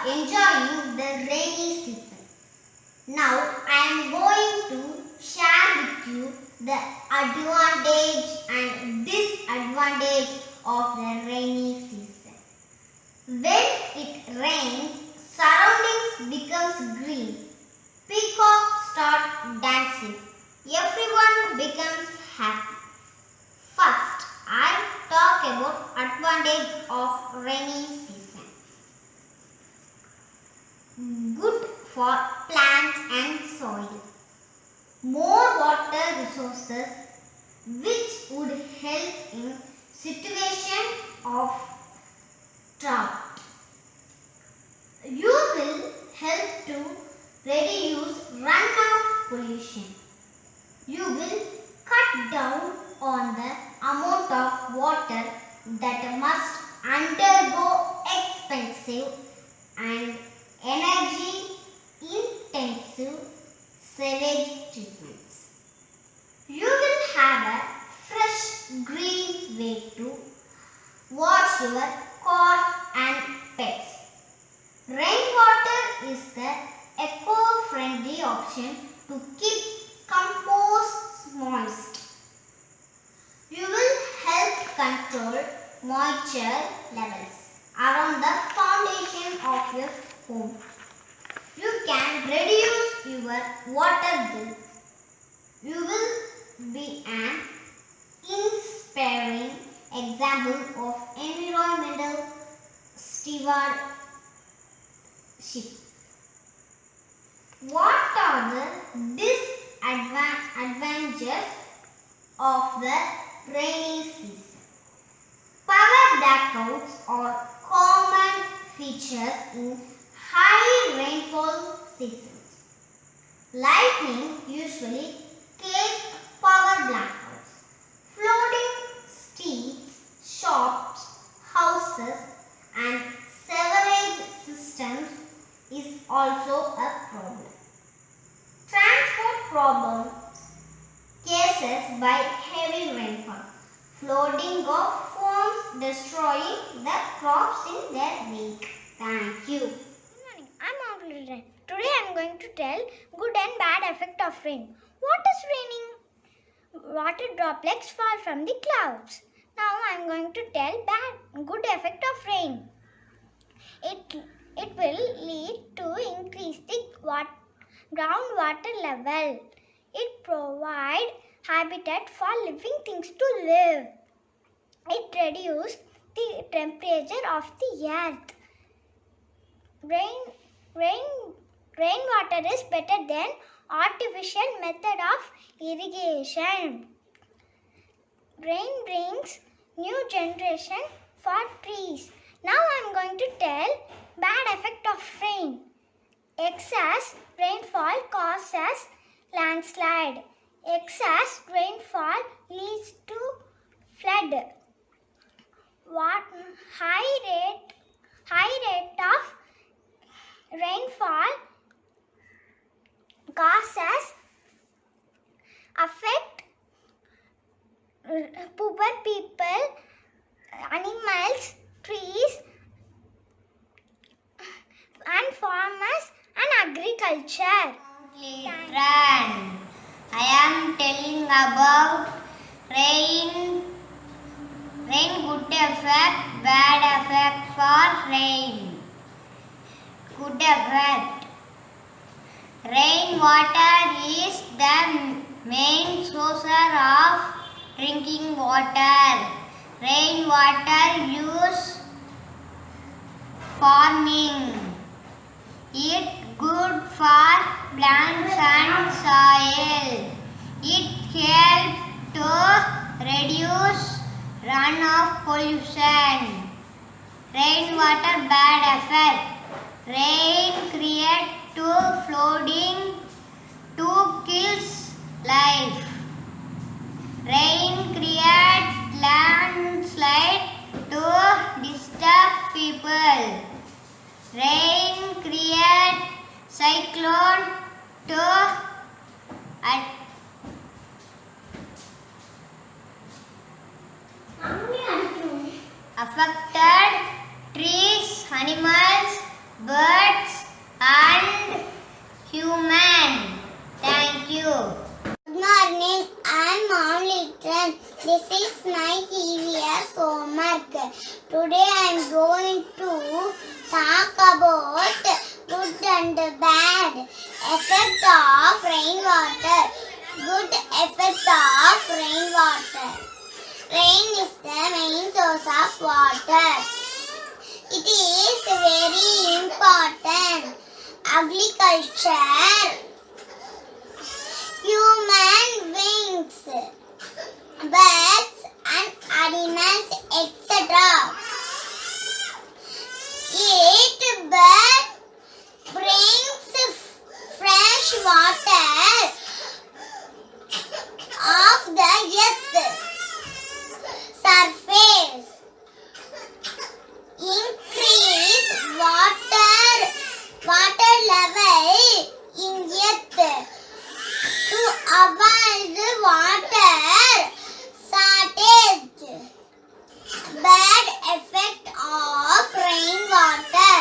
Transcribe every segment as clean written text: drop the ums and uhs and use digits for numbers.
enjoying the rainy season. Now I am going to share with you the advantage and disadvantage of the rainy season. When it rains, surroundings becomes green. Peacocks start dancing. Everyone becomes happy. First, I talk about advantage of rainy season. Good for plants and soil. More water resources which would help in situation of drought. You will help to reduce runoff pollution. You will cut down on the amount of water that must undergo expensive and energy intensive sewage treatments. You will have a fresh green way to wash your cars and pets. Rainwater is the eco-friendly option to keep compost moist. You will help control moisture levels around the foundation of your home. You can reduce your water bill. You will be an inspiring example of environmental stewardship. What are the disadvantages of the rainy season? Power blackouts are common features in high rainfall seasons. Lightning usually causes power blackouts. Flooding streets, shops, houses and sewerage systems is also a problem. Transport problems caused by heavy rainfall. Flooding of farms destroying the crops in their wake. Thank you. Good morning. I'm Litera. Today I am going to tell good and bad effect of rain. What is raining? Water droplets fall from the clouds. Now I am going to tell good effect of rain. It will lead to increase the groundwater level. It provides habitat for living things to live. It reduces the temperature of the earth. Rainwater is better than artificial method of irrigation. Rain brings new generation for trees. Now I am going to tell bad effect of rain. Excess rainfall causes landslide. Excess rainfall leads to flood. High rate of rainfall causes affect poor people, animals, trees and farmers and agriculture. Litera. I am telling about rain good effect, bad effect for rain. Good effect. Rainwater is the main source of drinking water. Rainwater used farming. It good for plants and soil. It helps to reduce runoff pollution. Rainwater bad effect. Rain creates flooding to kills life. Rain creates landslide to disturb people. Rain creates cyclone to affected trees, animals, birds This is my EVS homework. Today I am going to talk about good and bad effect of rainwater. Good effect of rainwater. Rain is the main source of water. It is very important. Agriculture, human beings, birds and animals, etc. It brings fresh water of the earth surface, increase water level in earth to avoid water shortage. Bad effect of rainwater.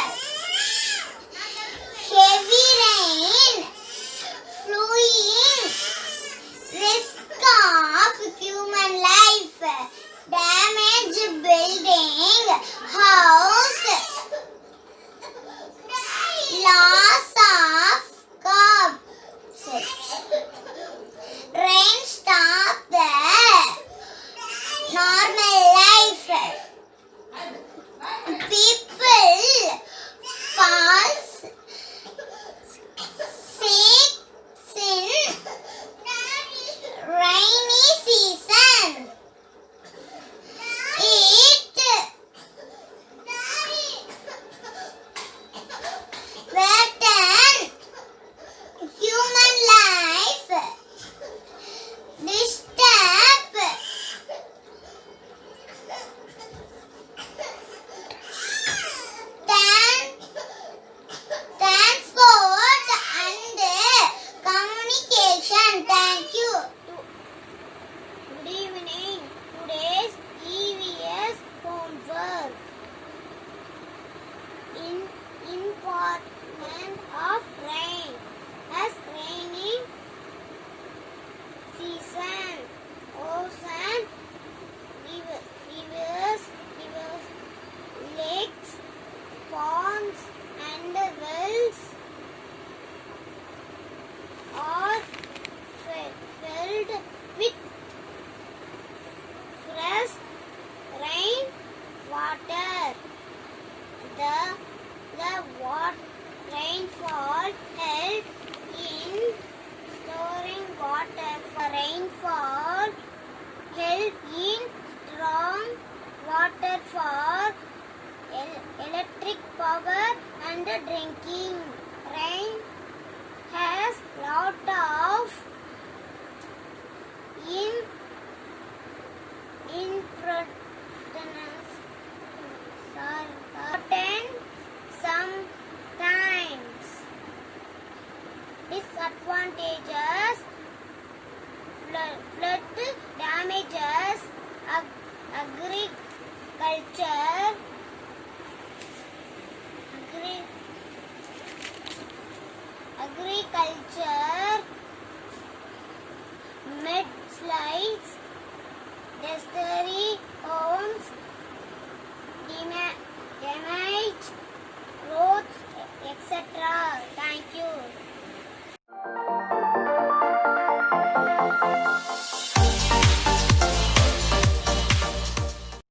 Heavy rain, flowing, risk of human life, damage building, house, loss of crops. Rain stop the normal life. People fall sick in rainy season. It threaten human life. Disturb transport and communication. Thank you. Good evening. Today's EVS homework. Important of rain. As raining season, ocean, rivers, lakes, ponds, and wells are filled with fresh rain water. Rainfall help in storing water. For rainfall help in strong water for electric power and drinking. Rain has lot